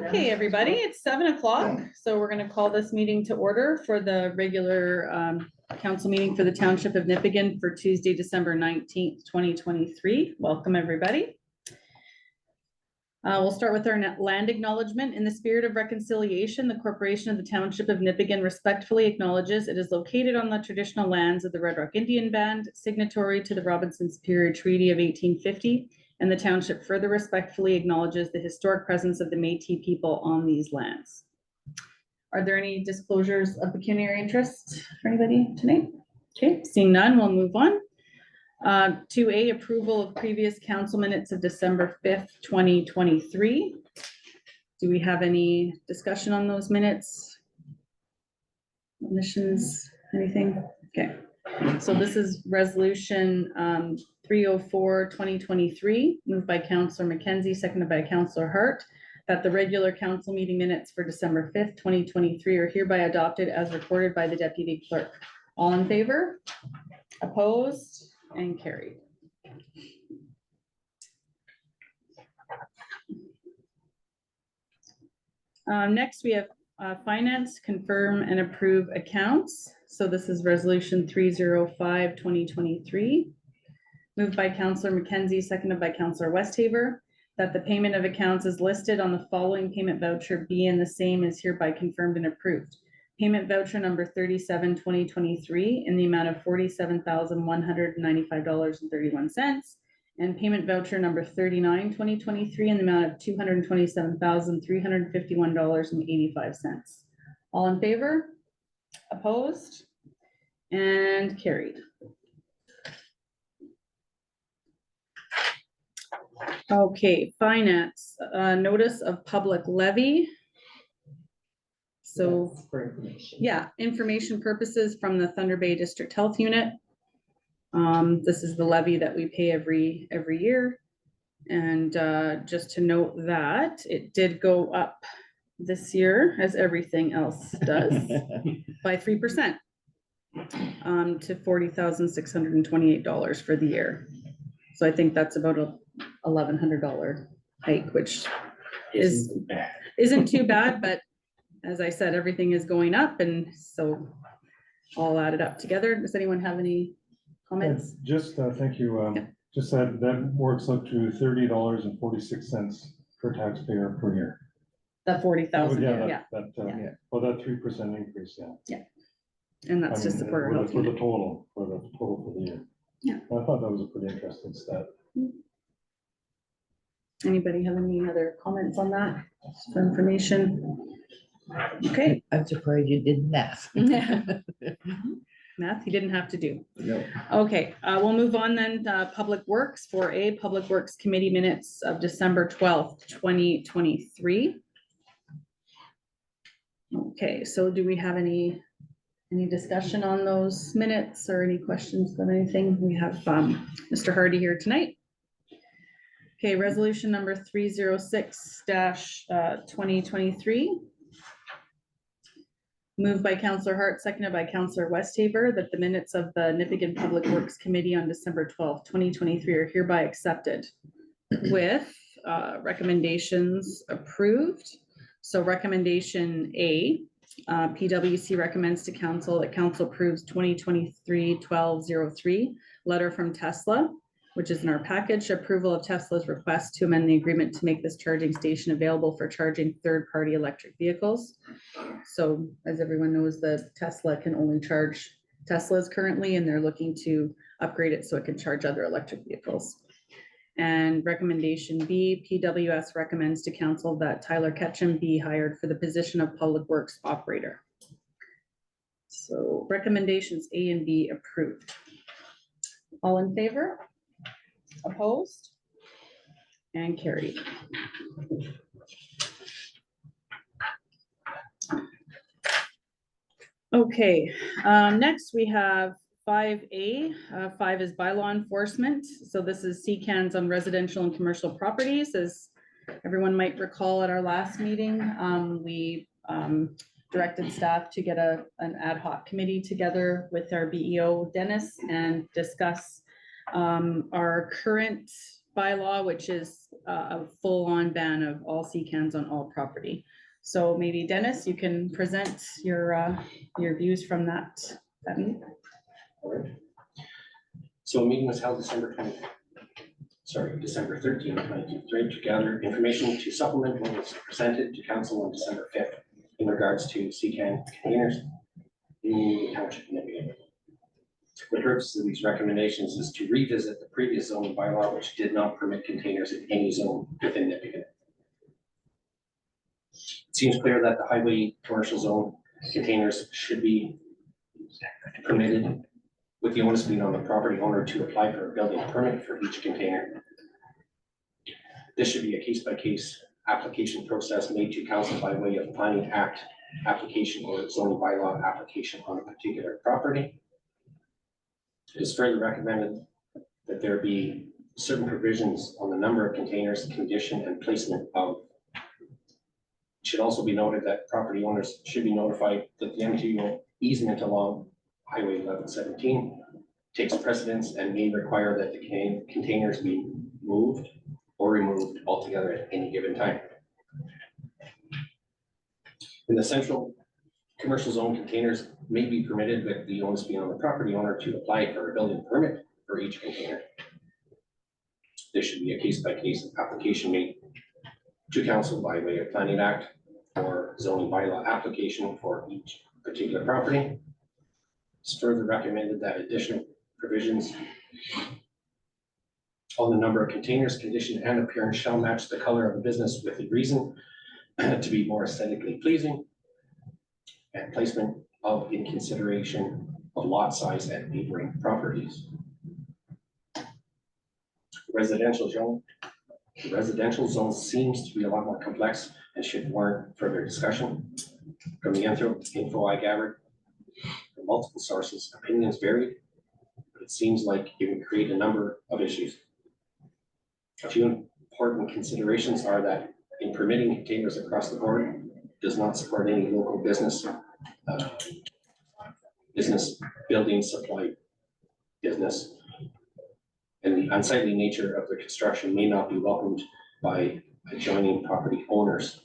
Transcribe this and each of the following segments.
Okay, everybody, it's 7 o'clock, so we're gonna call this meeting to order for the regular council meeting for the Township of Nipigon for Tuesday, December 19th, 2023. Welcome, everybody. We'll start with our land acknowledgement. In the spirit of reconciliation, the Corporation of the Township of Nipigon respectfully acknowledges it is located on the traditional lands of the Red Rock Indian Band, signatory to the Robinson Superior Treaty of 1850, and the township further respectfully acknowledges the historic presence of the Métis people on these lands. Are there any disclosures of pecuniary interest for anybody tonight? Okay, seeing none, we'll move on. 2A, approval of previous council minutes of December 5th, 2023. Do we have any discussion on those minutes? Omissions, anything? Okay, so this is resolution 304, 2023, moved by Councillor McKenzie, seconded by Councillor Hart, that the regular council meeting minutes for December 5th, 2023 are hereby adopted as recorded by the deputy clerk. All in favor? Opposed? And carried. Next, we have finance, confirm and approve accounts. So this is resolution 305, 2023. Moved by Councillor McKenzie, seconded by Councillor Westhaver, that the payment of accounts is listed on the following payment voucher being the same is hereby confirmed and approved. Payment voucher number 37, 2023 in the amount of $47,195.31, and payment voucher number 39, 2023 in the amount of $227,351.85. All in favor? Opposed? And carried. Okay, finance, notice of public levy. So, yeah, information purposes from the Thunder Bay District Health Unit. This is the levy that we pay every year. And just to note that it did go up this year, as everything else does, by 3% to $40,628 for the year. So I think that's about a $1,100 hike, which isn't too bad, but as I said, everything is going up, and so all added up together. Does anyone have any comments? Just thank you. Yeah. Just that works up to $30.46 per taxpayer per year. That 40,000, yeah. Well, that 3% increase, yeah. And that's just support our health for the unit. total for the year. Yeah. I thought that was a pretty interesting stat. Anybody have any other comments on that for information? Okay. I'm surprised you did math. Math he didn't have to do. Yeah. Okay, we'll move on then to Public Works for a Public Works Committee minutes of December 12th, 2023. Okay, so do we have any discussion on those minutes or any questions about anything? We have Mr. Hardy here tonight. Okay, resolution number 306-2023. Moved by Councillor Hart, seconded by Councillor Westhaver, that the minutes of the Nipigon Public Works Committee on December 12th, 2023 are hereby accepted with recommendations approved. So recommendation A, PwC recommends to council that council approves 2023-1203 letter from Tesla, which is in our package, approval of Tesla's request to amend the agreement to make this charging station available for charging third-party electric vehicles. So as everyone knows, the Tesla can only charge Teslas currently, and they're looking to upgrade it so it can charge other electric vehicles. And recommendation B, PWS recommends to council that Tyler Ketchum be hired for the position of Public Works Operator. So recommendations A and B approved. All in favor? Opposed? And carried. Okay, next we have 5A. 5 is bylaw enforcement. So this is CCANs on residential and commercial properties. As everyone might recall at our last meeting, we directed staff to get an ad hoc committee together with our BEO, Dennis, and discuss our current bylaw, which is a full-on ban of all sea cans on all property. So maybe Dennis, you can present your views from that meeting. All right. So a meeting was held December 13th, 2023, to gather information to supplement what was presented to council on December 5th in regards to sea can containers in the township of Nippigan. The purpose of these recommendations is to revisit the previous zoning bylaw, which did not permit containers in any zone within Nippigan. It seems clear that the highway commercial zone containers should be permitted, with the onus being on the property owner to apply for a building permit for each container. This should be a case-by-case application process made to council by way of planning act application or zoning bylaw application on a particular property. It is further recommended that there be certain provisions on the number of containers, condition, and placement of. It should also be noted that property owners should be notified that the MTO easement along Highway 1117 takes precedence and may require that the containers be moved or removed altogether at any given time. In the central commercial zone, containers may be permitted, with the onus being on the property owner to apply for a building permit for each container. There should be a case-by-case application made to council by way of planning act or zoning bylaw application for each particular property. It's further recommended that additional provisions on the number of containers, condition, and appearance shall match the color of the business within reason to be more aesthetically pleasing, and placement of in consideration of lot size and neighboring properties. Residential zone seems to be a lot more complex and should warrant further discussion. From the info I gathered from multiple sources, opinions varied, but it seems like it would create a number of issues. A few important considerations are that in permitting containers across the board does not support any local business building supply business, and the unsightly nature of the construction may not be welcomed by adjoining property owners.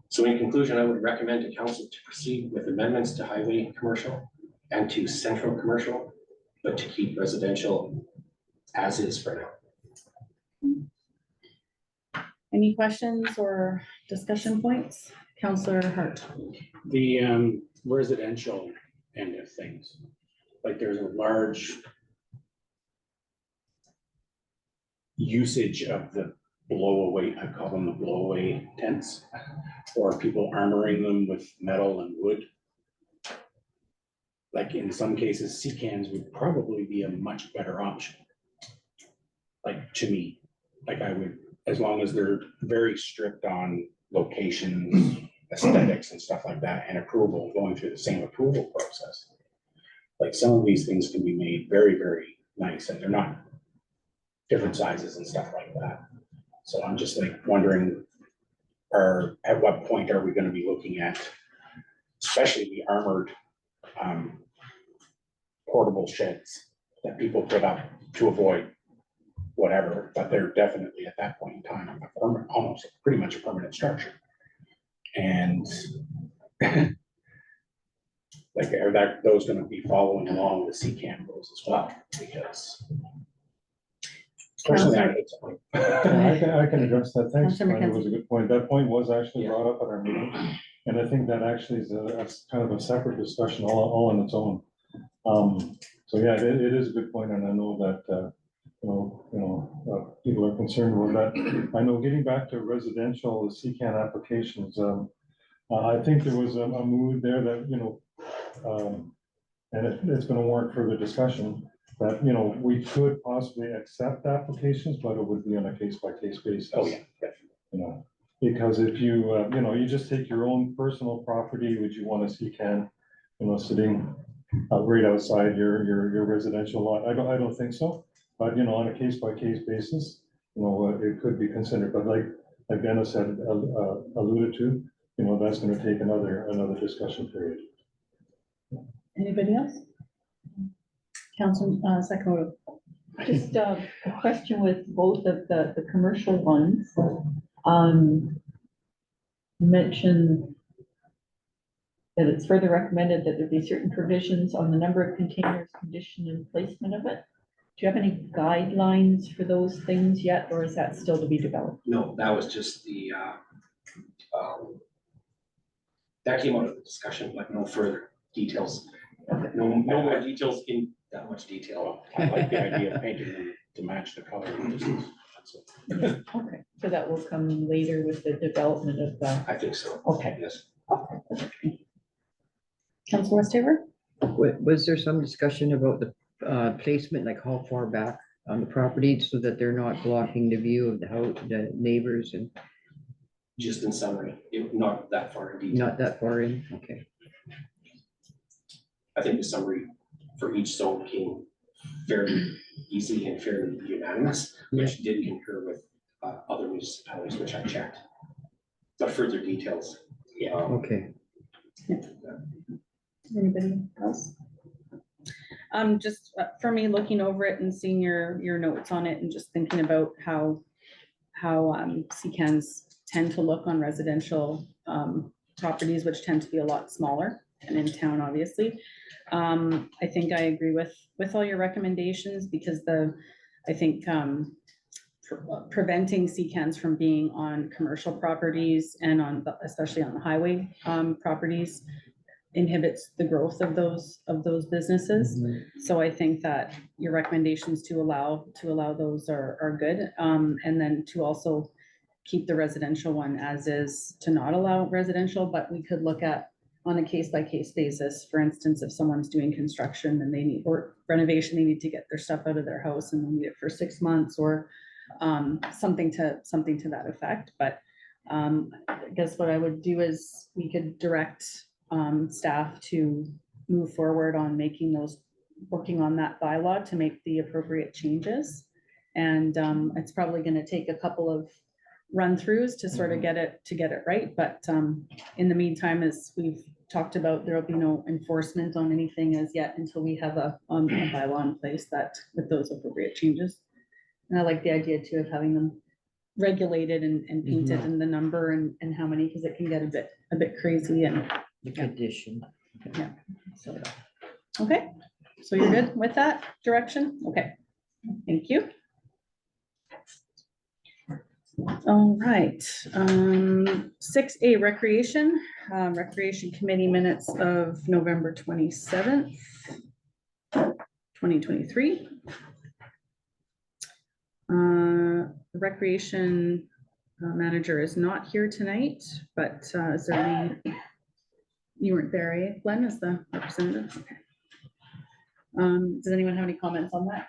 So in conclusion, I would recommend to council to proceed with amendments to highway commercial and to central commercial, but to keep residential as is for now. Any questions or discussion points? Councillor Hart. The residential end of things, like there's a large usage of the blow-away, I call them the blow-away tents, or people armoring them with metal and wood. Like in some cases, sea cans would probably be a much better option. Like to me, like I would, as long as they're very strict on locations, aesthetics and stuff like that, and approval, going through the same approval process. Like some of these things can be made very, very nice, and they're not different sizes and stuff like that. So I'm just like wondering, at what point are we gonna be looking at, especially the armored portable sheds that people put up to avoid whatever, but they're definitely at that point in time a permanent, almost pretty much a permanent structure. And like, are those gonna be following along the sea can rules as well? Because personally, I hate something. I can address that. Thanks, Councillor Brian. It was a good point. That point was actually brought up at our meeting. And I think that actually is a kind of a separate discussion all on its own. So yeah, it is a good point, and I know that, people are concerned about that. I know, getting back to residential CCAN applications, I think there was a mood there that, and it's gonna warrant further discussion, that, we could possibly accept applications, but it would be on a case-by-case basis. Oh, yeah, definitely. Because if you, you just take your own personal property, would you want to see sitting right outside your residential lot? I don't think so. But, on a case-by-case basis, it could be considered. But like Dennis had alluded to, that's going to take another discussion period. Anybody else? Council, second. Just a question with both of the commercial ones. You mentioned that it's further recommended that there be certain provisions on the number of containers, condition and placement of it. Do you have any guidelines for those things yet, or is that still to be developed? No, that was just that came out of the discussion, but no further details. No more details in that much detail. I like the idea of painting them to match the color. That's it. Okay, so that will come later with the development of the, I think so. okay. Yes. Councilor Westaver? Was there some discussion about the placement, like how far back on the property so that they're not blocking the view of the house, the neighbors, and Just in summary, not that far in detail. not that far in? Okay. I think the summary for each zone came fairly easy and fairly unanimous, which did concur with other municipalities, which I checked. But further details. Yeah. Okay. Anybody else? Just for me, looking over it and seeing your notes on it and just thinking about how CCANs tend to look on residential properties, which tend to be a lot smaller and in town, obviously. I think I agree with all your recommendations because I think preventing CCANs from being on commercial properties and especially on the highway properties inhibits the growth of those businesses. So I think that your recommendations to allow those are good. And then to also keep the residential one as is, to not allow residential, but we could look at on a case-by-case basis. For instance, if someone's doing construction and they need, or renovation, they need to get their stuff out of their house and they need it for 6 months or something to that effect. But I guess what I would do is we could direct staff to move forward on working on that bylaw to make the appropriate changes. And it's probably gonna take a couple of run-throughs to sort of get it right. But in the meantime, as we've talked about, there will be no enforcement on anything as yet until we have a bylaw in place that with those appropriate changes. And I like the idea too of having them regulated and painted and the number and how many, because it can get a bit crazy and The condition. so, okay, so you're good with that direction? Okay, thank you. All right, 6A Recreation Committee minutes of November 27th, 2023. The Recreation manager is not here tonight, but is there any? You weren't there, eh? Glenn is the representative. Okay. Does anyone have any comments on that?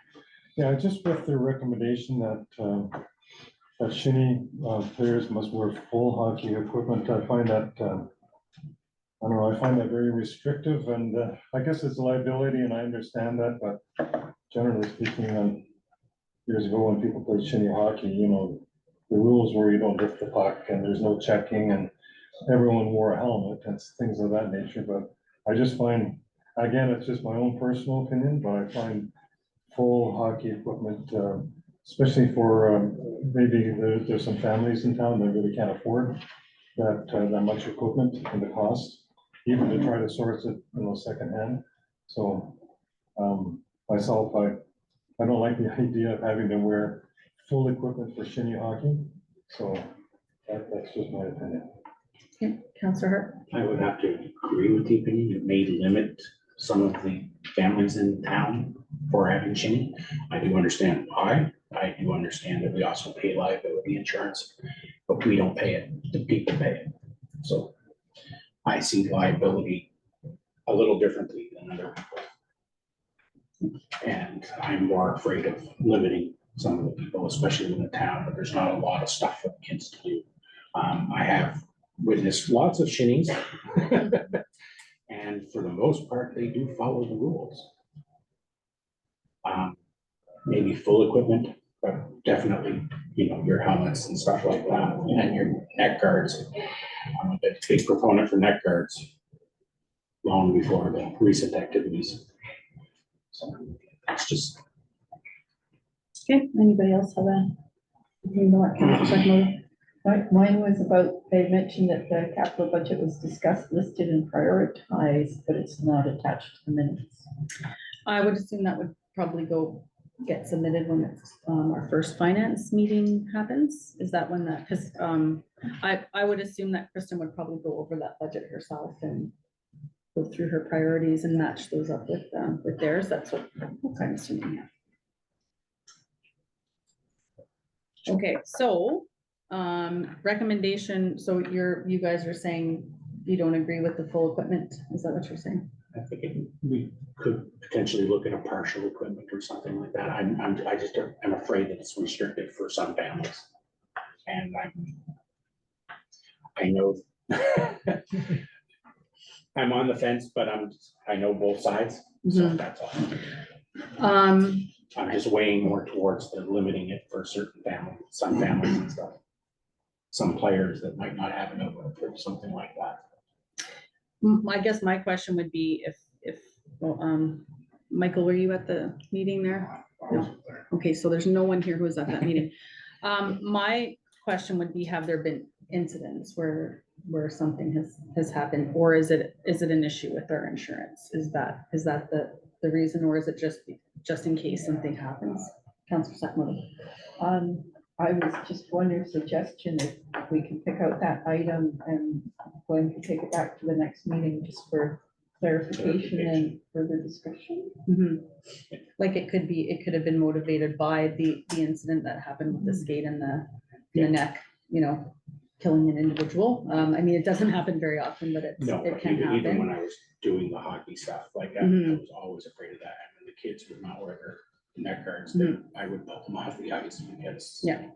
Yeah, just with the recommendation that that Shinny players must wear full hockey equipment, I find that, I don't know, I find that very restrictive, and I guess it's a liability, and I understand that, but generally speaking, years ago when people played Shinny hockey, you know, the rules were you don't lift the puck, and there's no checking, and everyone wore a helmet and things of that nature. But I just find, again, it's just my own personal opinion, but I find full hockey equipment, especially for maybe there's some families in town that really can't afford that much equipment and the cost, even to try to source it, you know, secondhand. So myself, I don't like the idea of having to wear full equipment for Shinny hockey. So that's just my opinion. Okay, Councilor Hart. I would have to agree with the opinion. It may limit some of the families in town for having Shinny. I do understand why. I do understand that we also pay liability insurance, but we don't pay it. The people pay it. So I see liability a little differently than other people. And I'm more afraid of limiting some of the people, especially in the town, but there's not a lot of stuff for the kids to do. I have witnessed lots of Shinnies. And for the most part, they do follow the rules. Maybe full equipment, but definitely, you know, your helmets and stuff like that, and your neck guards. I'm a big proponent for neck guards long before the recent activities. So it's just Okay, anybody else have a? You know what, Councilor Sakamoto? Mine was about, they mentioned that the capital budget was discussed, listed and prioritized, but it's not attached to the minutes. I would assume that would probably get submitted when it's, our first finance meeting happens. Is that when that, because, I would assume that Kristen would probably go over that budget herself and go through her priorities and match those up with theirs. That's what I'm assuming, yeah. Okay, so, recommendation, so you guys are saying you don't agree with the full equipment? Is that what you're saying? I think we could potentially look at a partial equipment or something like that. I'm afraid that it's restricted for some families. And I know I'm on the fence, but I know both sides, so that's all. I'm just weighing more towards the limiting it for certain families, some families and stuff. Some players that might not have enough or something like that. I guess my question would be well, Michael, were you at the meeting there? No. Okay, so there's no one here who was at that meeting. My question would be, have there been incidents where something has happened, or is it an issue with our insurance? Is that the reason, or is it just in case something happens? Councilor Sakamoto. I was just wondering, suggestion if we can pick out that item and going to take it back to the next meeting just for clarification and further discussion. Like it could have been motivated by the incident that happened with the skate in the neck, killing an individual. I mean, it doesn't happen very often, but it can Even when happen. I was doing the hockey stuff, like I was always afraid of that. And when the kids would not wear their neck guards, then I would pull them off the ice because. Yeah.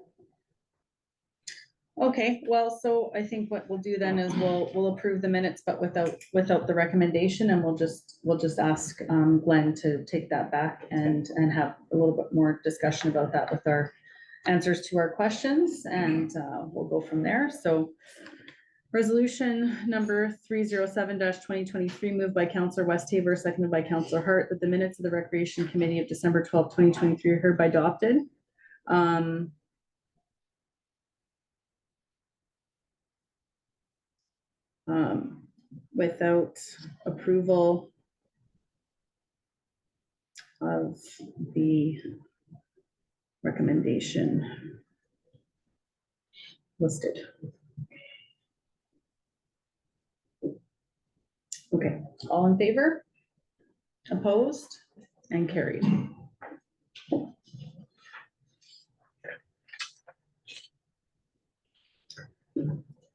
Okay, well, so I think what we'll do then is we'll approve the minutes, but without the recommendation, and we'll just ask Glenn to take that back and have a little bit more discussion about that with our answers to our questions, and we'll go from there. So resolution number 307-2023, moved by Councillor Westhaver, seconded by Councillor Hart, that the minutes of the Recreation Committee of December 12th, 2023 are hereby adopted. Without approval of the recommendation listed. Okay, all in favor? Opposed? And carried.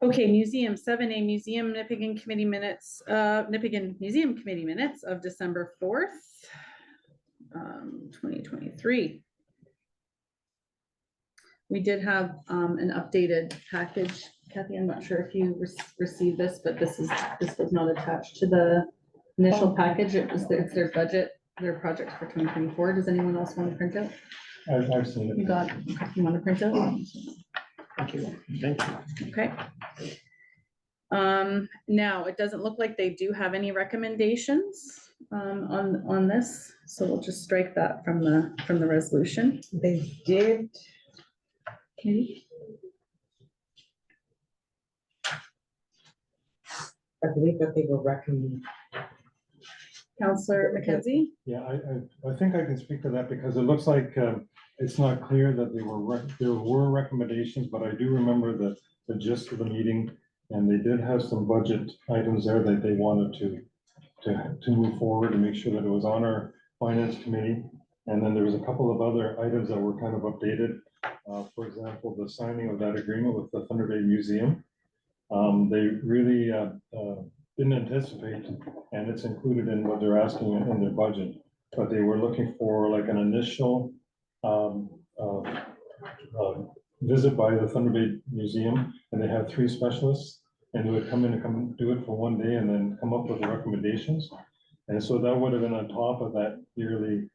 Okay, museum, 7A, museum Nipigon committee minutes, Nipigon Museum Committee minutes of December 4th, 2023. We did have an updated package. Kathy, I'm not sure if you received this, but this was not attached to the initial package. It's their budget, their projects for 2024. Does anyone else want to print out? I've seen it. You want to print out? Thank you. Okay. Now, it doesn't look like they do have any recommendations on this, so we'll just strike that from the resolution. They did. Okay. I believe that they were recommended. Councillor McKenzie? Yeah, I think I can speak to that because it looks like it's not clear that there were recommendations, but I do remember the gist of the meeting, and they did have some budget items there that they wanted to move forward and make sure that it was on our finance committee. And then there was a couple of other items that were kind of updated. For example, the signing of that agreement with the Thunder Bay Museum. They really didn't anticipate, and it's included in what they're asking in their budget, but they were looking for like an initial visit by the Thunder Bay Museum, and they have 3 specialists, and they would come in and do it for one day and then come up with the recommendations. And so that would have been on top of that yearly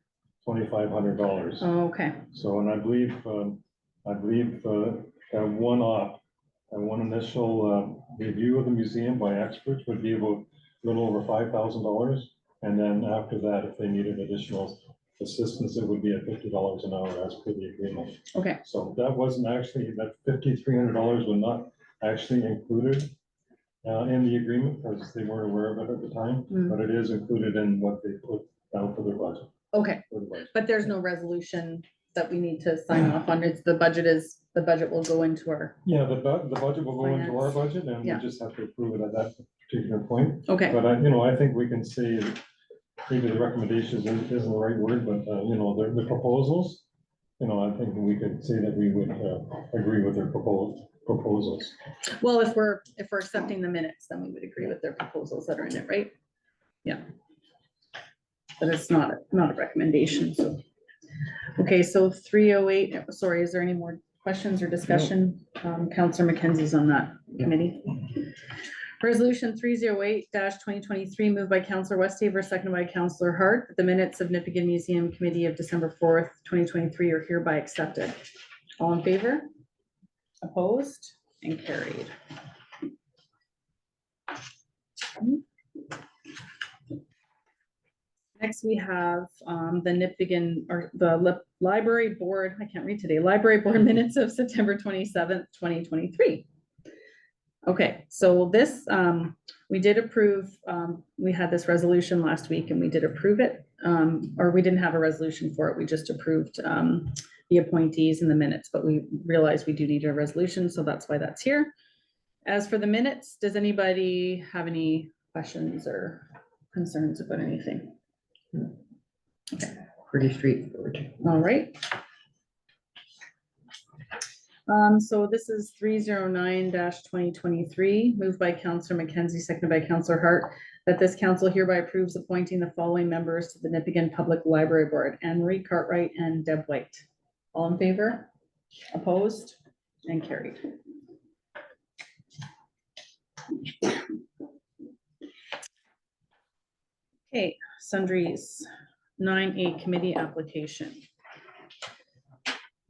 $2,500. Oh, okay. So, and I believe one initial review of the museum by experts would be about a little over $5,000. And then after that, if they needed additional assistance, it would be at $50 an hour as per the agreement. Okay, So that wasn't actually, that $5,300 was not actually included in the agreement because they weren't aware of it at the time, Mm. but it is included in what they put down for their budget. okay, for the budget. but there's no resolution that we need to sign off on. It's the budget will go into our, Yeah, the budget will go into our Finance. budget and we Yeah. just have to approve it at that particular point. okay, But I think we can say, maybe the recommendations isn't the right word, but, the proposals, I think we could say that we would agree with their proposals. well, if we're accepting the minutes, then we would agree with their proposals that are in it, right? Yeah. But it's not a recommendation, so. Okay, so 308, sorry, is there any more questions or discussion? Counselor Mackenzie's on that committee. Resolution 308-2023, moved by Counselor Westhaver, seconded by Counselor Hart, that the minutes of Nipigon Museum Committee of December 4th, 2023 are hereby accepted. All in favor? Opposed and carried. Next, we have the Nipigon, or the library board, I can't read today, library board minutes of September 27th, 2023. Okay, so this, we did approve, we had this resolution last week and we did approve it. Or we didn't have a resolution for it, we just approved the appointees in the minutes, but we realized we do need a resolution, so that's why that's here. As for the minutes, does anybody have any questions or concerns about anything? Pretty straightforward. All right. So this is 309-2023, moved by Counselor Mackenzie, seconded by Counselor Hart, that this council hereby approves appointing the following members to the Nipigon Public Library Board: Anne Marie Cartwright and Deb White. All in favor? Opposed? And carried. Okay, sundries, 9A committee application.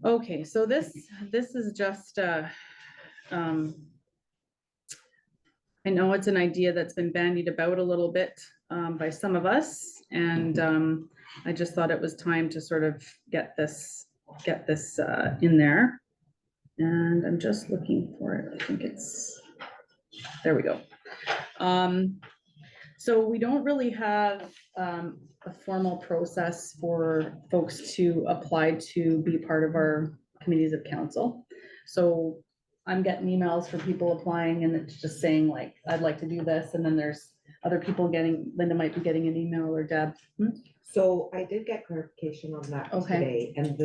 Okay, so this is just, I know it's an idea that's been bandied about a little bit by some of us, and I just thought it was time to sort of get this in there. And I'm just looking for it. I think it's, there we go. So we don't really have a formal process for folks to apply to be part of our committees of council. So I'm getting emails from people applying and it's just saying like, I'd like to do this. And then there's other people getting, Linda might be getting an email, or Deb. So I did get clarification on that Okay. today, and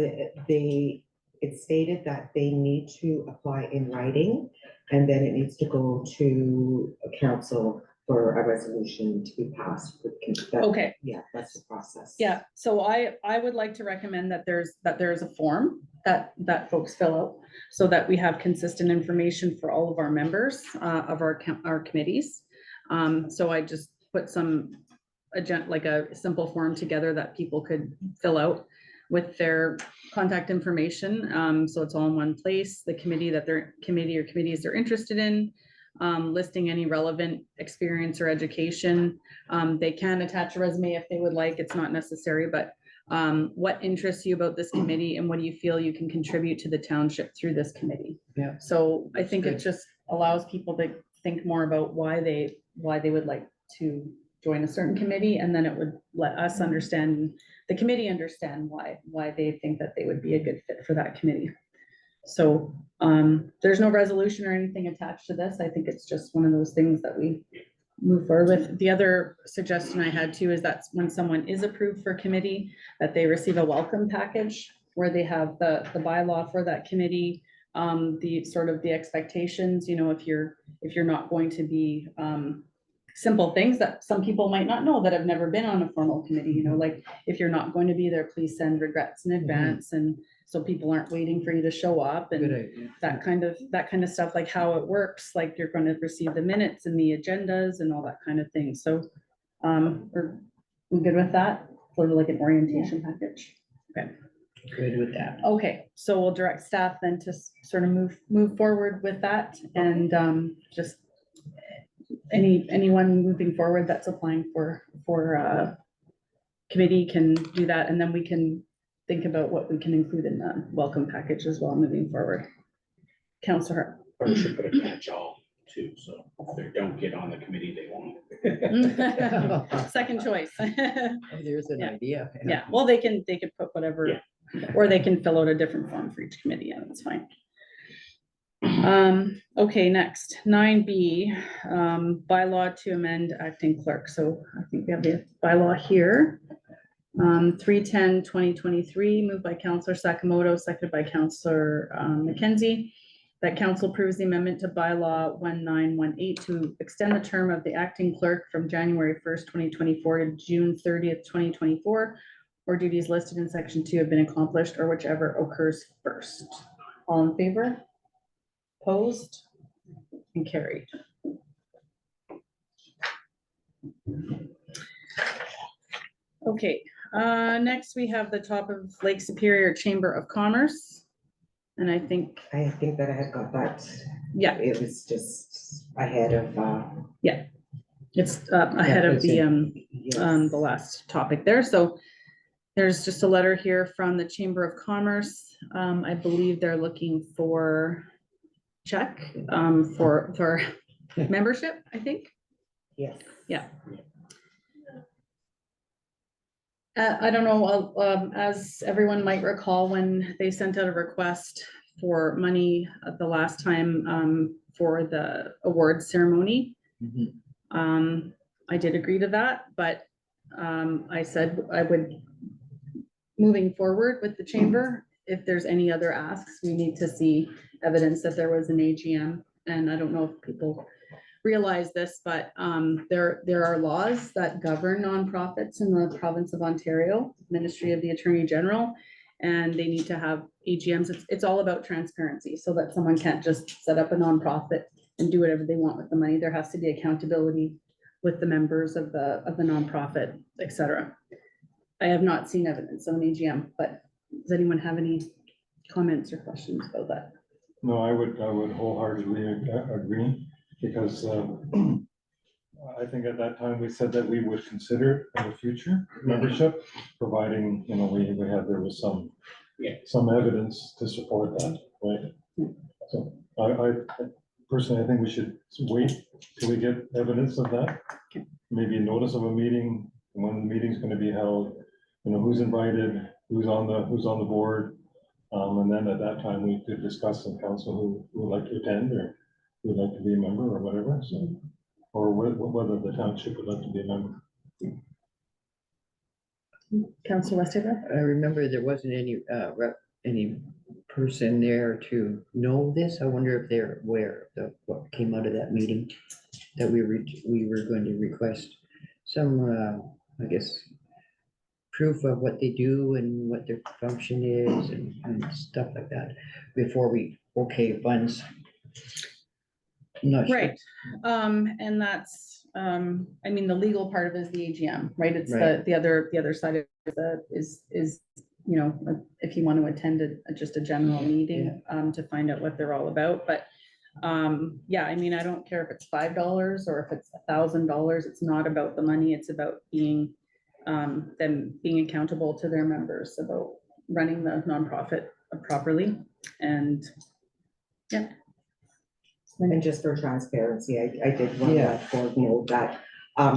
it stated that they need to apply in writing, and then it needs to go to a council for a resolution to be passed. Okay. Yeah, that's the process. Yeah, so I would like to recommend that there's a form that folks fill out so that we have consistent information for all of our members of our committees. So I just put like a simple form together that people could fill out with their contact information. So it's all in one place, the committee that their committee or committees they're interested in, listing any relevant experience or education. They can attach a resume if they would like, it's not necessary, but what interests you about this committee and what do you feel you can contribute to the township through this committee? Yeah. So I think it just allows people to think more about why they would like to join a certain committee, and then it would let us understand, the committee understand why they think that they would be a good fit for that committee. So there's no resolution or anything attached to this. I think it's just one of those things that we move forward with. The other suggestion I had too is that when someone is approved for committee, that they receive a welcome package where they have the bylaw for that committee, the sort of the expectations, if you're not going to be simple things that some people might not know that have never been on a formal committee, like if you're not going to be there, please send regrets in advance. And so people aren't waiting for you to show up and that kind of stuff, like how it works, like you're going to receive the minutes and the agendas and all that kind of thing. So we're good with that, sort of like an orientation package. Okay. Good with that. Okay, so we'll direct staff then to sort of move forward with that, and just anyone moving forward that's applying for committee can do that, and then we can think about what we can include in the welcome package as well moving forward. Counselor. Or we should put a catch-all too, so if they don't get on the committee, they won't. Second choice. Oh, there's an Yeah. idea. Yeah, well, they can put whatever, Yeah. or they can fill out a different form for each committee, and it's fine. Okay, next, 9B, bylaw to amend acting clerk. So I think we have the bylaw here. 3/10/2023, moved by Counselor Sakamoto, seconded by Counselor McKenzie. That council approves the amendment to bylaw 1918 to extend the term of the acting clerk from January 1st, 2024 to June 30th, 2024, or duties listed in section 2 have been accomplished, or whichever occurs first. All in favor? Opposed? And carried. Okay, next we have the top of Lake Superior Chamber of Commerce. And I think, I think that I had got that. yeah, It was just ahead of, it's ahead of that's it. yes. the last topic there. So there's just a letter here from the Chamber of Commerce. I believe they're looking for check for membership, I think. Yes. I don't know, as everyone might recall, when they sent out a request for money the last time for the award ceremony. Mhm. I did agree to that, but I said I would, moving forward with the chamber, if there's any other asks, we need to see evidence that there was an AGM. And I don't know if people realize this, but there are laws that govern nonprofits in the province of Ontario, Ministry of the Attorney General, and they need to have AGMs. It's all about transparency, so that someone can't just set up a nonprofit and do whatever they want with the money. There has to be accountability with the members of the nonprofit, et cetera. I have not seen evidence of an AGM, but does anyone have any comments or questions about that? No, I would wholeheartedly agree, because I think at that time we said that we would consider it in the future membership, providing, you know, there was some evidence to support that, right? So I personally, I think we should wait till we get evidence of that. Maybe a notice of a meeting, when the meeting's gonna be held, you know, who's invited, who's on the board. And then at that time, we could discuss in council who would like to attend, or who would like to be a member, or whatever, so. Or whether the township would like to be a member. Councilor Westergaard? I remember there wasn't any person there to know this. I wonder if they're aware of what came out of that meeting. That we were going to request some, I guess, proof of what they do and what their function is and stuff like that before we funds. I'm not sure. Right, and that's, I mean, the legal part of it is the AGM, right? It's Right. the other side of it is, you know, if you want to attend just a general meeting, to find out what they're all about, but yeah, I mean, I don't care if it's $5 or if it's $1,000, it's not about the money, it's about being, them being accountable to their members about running the nonprofit properly, and yeah. And just for transparency, I did want to Yeah. let board know that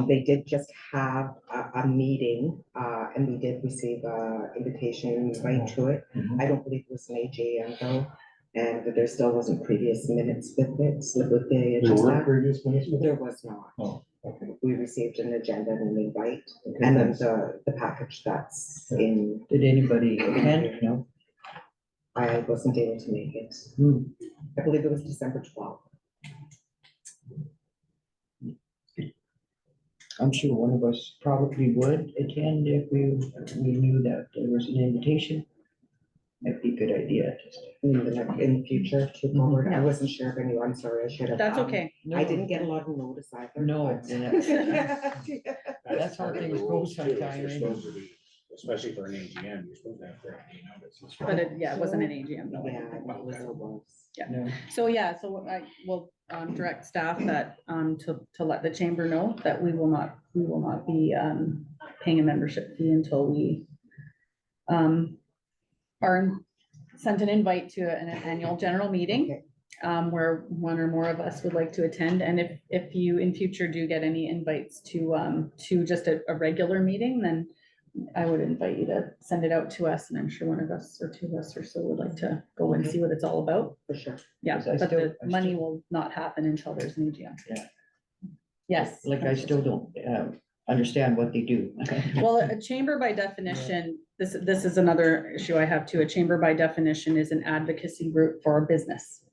they did just have a meeting, and we did receive a invitation right to it. I don't believe it was an AGM though, and there still wasn't previous minutes with it, with the There were agenda. previous minutes with There it? was not. Oh, okay. We received an agenda and an invite, Okay, and then thanks. the package that's in, Did anybody attend? No. I wasn't able to make it. Hmm. I believe it was December 12th. I'm sure one of us probably would attend if we knew that there was an invitation. That'd be a good idea. In the future to forward. I wasn't sure if anyone, I'm sorry, I should have. That's okay. I didn't get a lot of notice either. No, but- That's how part of the things go rules, too, is sometimes. you're supposed to be- Especially for an AGM, you're supposed to have 30-day notice. But it wasn't an AGM, no. Yeah, it was. No. So, yeah, so direct staff that, to let the chamber know that we will not be, paying a membership fee until we, are sent an invite to an annual general meeting, where one or more of us would like to attend. And if you in future do get any invites to just a regular meeting, then I would invite you to send it out to us, and I'm sure one of us or two of us or so would like to go and see what it's all about. For sure. Yeah, Because but the I money still- will not happen until there's an EGM. Yeah. Yes. Like I still don't understand what they do. Well, a chamber by definition, this is another issue I have too. A chamber by definition is an advocacy group for a business.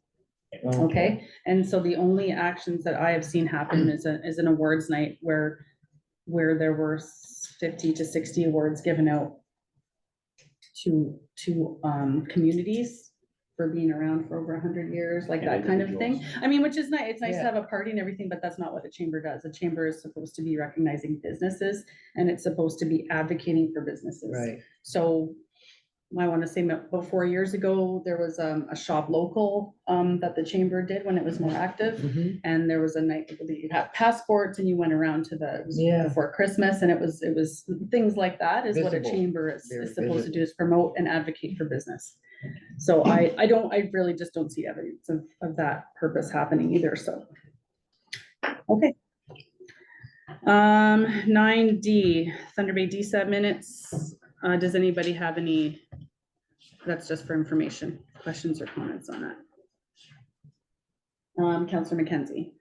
Okay, and so the only actions that I have seen happen is an awards night where there were 50 to 60 awards given out to communities for being around for over 100 years, like that kind of thing. I mean, which is nice. It's nice to have a party and everything, but that's not what a chamber does. A chamber is supposed to be recognizing businesses, and it's supposed to be advocating for businesses. Right. So I want to say about 4 years ago, there was a shop local that the chamber did when it was more active. Mhm. And there was a night that you had passports and you went around to it was Yeah. before Christmas, and it was things like that is what a Visible. chamber Very is supposed to visible. do, is promote and advocate for business. So I really just don't see evidence of that purpose happening either, so. Okay. 9D, Thunder Bay DSAB minutes. Does anybody have any? That's just for information, questions or comments on that? Counselor McKenzie.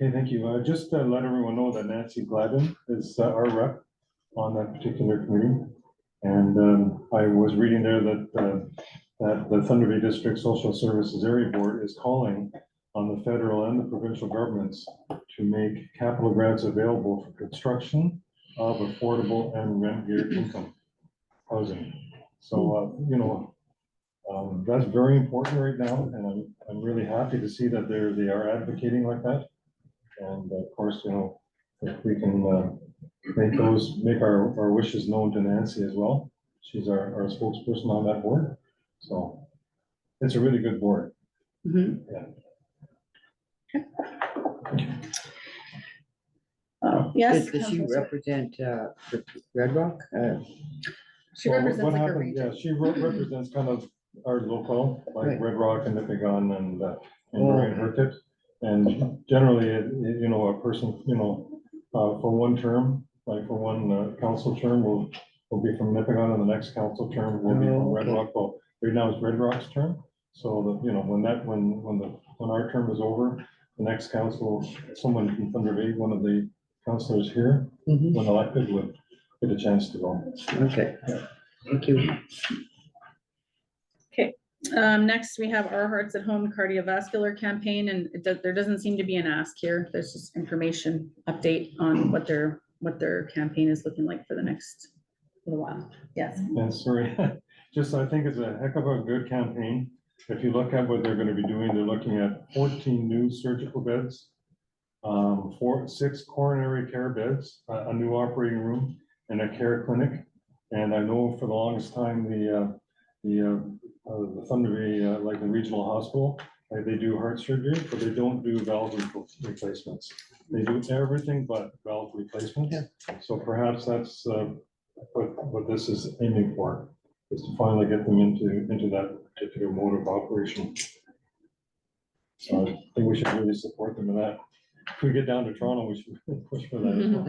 Okay, thank you. Just to let everyone know that Nancy Gladden is our rep on that particular committee. And I was reading there that the Thunder Bay District Social Services Area Board is calling on the federal and the provincial governments to make capital grants available for construction of affordable and rent-geared income housing. So, that's very important right now, and I'm really happy to see that they are advocating like that. And of course, if we can make our wishes known to Nancy as well. She's our spokesperson on that board. So it's a really good board. Mhm. Yeah. Yes. Does she Counselor. represent Red Rock? She Well, represents what like a happened- region. Yeah, she represents kind of our local, like Right. Red Rock and Nipigon and Oh, Marion okay. Hertit. And generally, a person, for one term, like for one council term, will be from Nipigon, and the next council term will be from Oh, Red okay. Rock. Well, right now it's Red Rock's term. So that, when our term is over, the next council, someone from Thunder Bay, one of the councilors here, Mhm. when elected, would get a chance to go. Okay, thank you. Next, we have Our Hearts at Home cardiovascular campaign, and there doesn't seem to be an ask here. There's just information update on what their campaign is looking like for the next little while. Yes. And sorry, I think it's a heck of a good campaign. If you look at what they're gonna be doing, they're looking at 14 new surgical beds, 6 coronary care beds, a new operating room, and a care clinic. And I know for the longest time, the Thunder Bay, like the regional hospital, like they do heart surgery, but they don't do valve replacements. They do everything but valve replacements. So perhaps that's what this is aiming for, is to finally get them into that particular mode of operation. So I think we should really support them in that. If we get down to Toronto, we should push for that as well.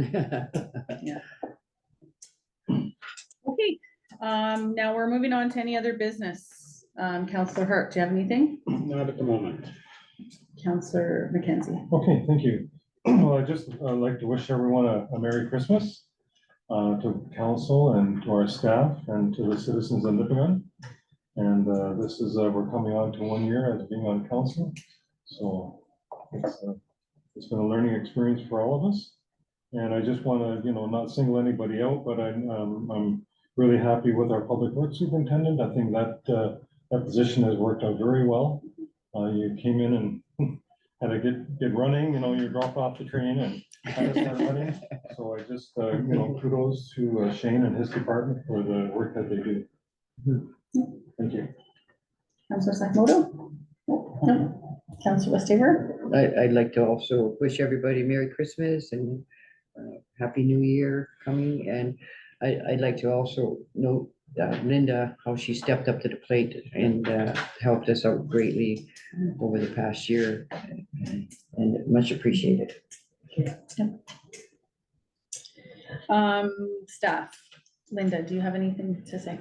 Okay, now we're moving on to any other business. Counselor Hart, do you have anything? Not at the moment. Counselor McKenzie. Okay, thank you. Well, I just like to wish everyone a Merry Christmas to council and to our staff and to the citizens of Nipigon. And this is, we're coming on to 1 year as being on council. So it's been a learning experience for all of us. And I just want to, not single anybody out, but I'm really happy with our public works superintendent. I think that position has worked out very well. You came in and had to get running, you dropped off the train and had to start running. So I just, kudos to Shane and his department for the work that they do. Thank you. Counselor Sakamoto? No. Counselor Westaver? I'd like to also wish everybody Merry Christmas and Happy New Year coming. And I'd like to also note Linda, how she stepped up to the plate and helped us out greatly over the past year. And much appreciated. Staff, Linda, do you have anything to say?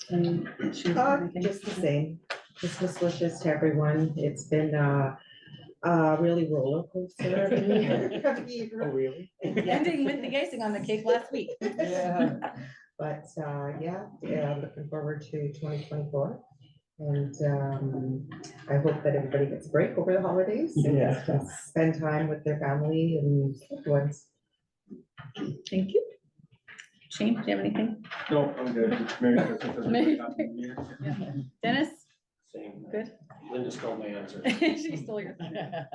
And she- anything? Just the same, Christmas wishes to everyone. It's been really roller coaster. of a year. really? Ending with the icing on the cake last week. But yeah, looking forward to 2024. And I hope that everybody gets a break over the holidays and Yeah. can spend time with their family and loved ones. Thank you. Shane, do you have anything? No, I'm good. Merry Christmas, everybody. Happy New Year. Dennis, Same. good? Linda stole my answer. She stole your thunder.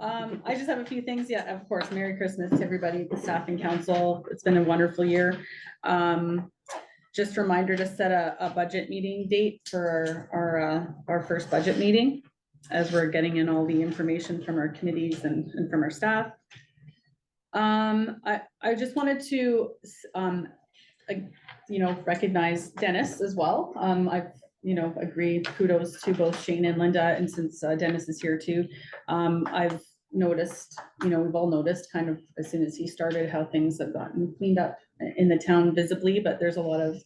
I just have a few things. Yeah, of course, Merry Christmas to everybody, the staff and council. It's been a wonderful year. Just a reminder to set a budget meeting date for our first budget meeting, as we're getting in all the information from our committees and from our staff. I just wanted to, recognize Dennis as well. I've, agree, kudos to both Shane and Linda, and since Dennis is here too, I've noticed, we've all noticed kind of as soon as he started how things have gotten cleaned up in the town visibly, but there's a lot of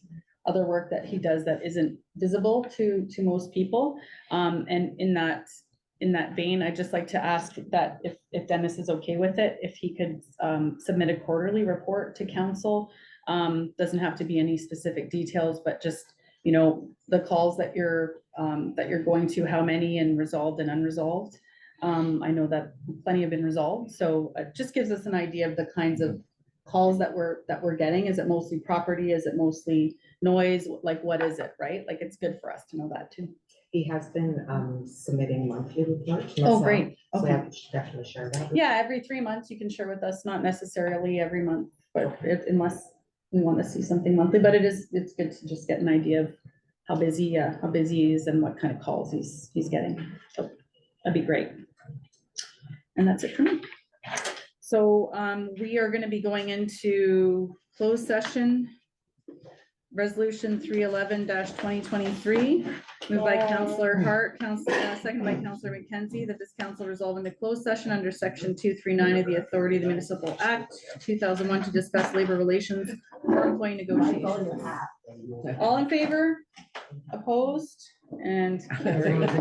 other work that he does that isn't visible to most people. And in that vein, I'd just like to ask that if Dennis is okay with it, if he could submit a quarterly report to council. Doesn't have to be any specific details, but just, the calls that you're going to, how many, and resolved and unresolved. I know that plenty have been resolved, so it just gives us an idea of the kinds of calls that we're getting. Is it mostly property? Is it mostly noise? Like, what is it, right? Like, it's good for us to know that too. He has been submitting monthly reports. Oh, himself, great. So Okay. I should definitely share that. with Yeah, every 3 months you can share with us, not necessarily every month, but unless we want to see something monthly, but it's good to just get an idea of how busy he is and what kind of calls he's getting. So that'd be great. And that's it for me. So we are going to be going into closed session. Resolution 311-2023, moved by Councillor Hart, second by Councillor McKenzie, that this council resolve in the closed session under section 239 of the Authority of the Municipal Act 2001 to discuss labor relations or employee negotiations. All in favor? Opposed? And carried.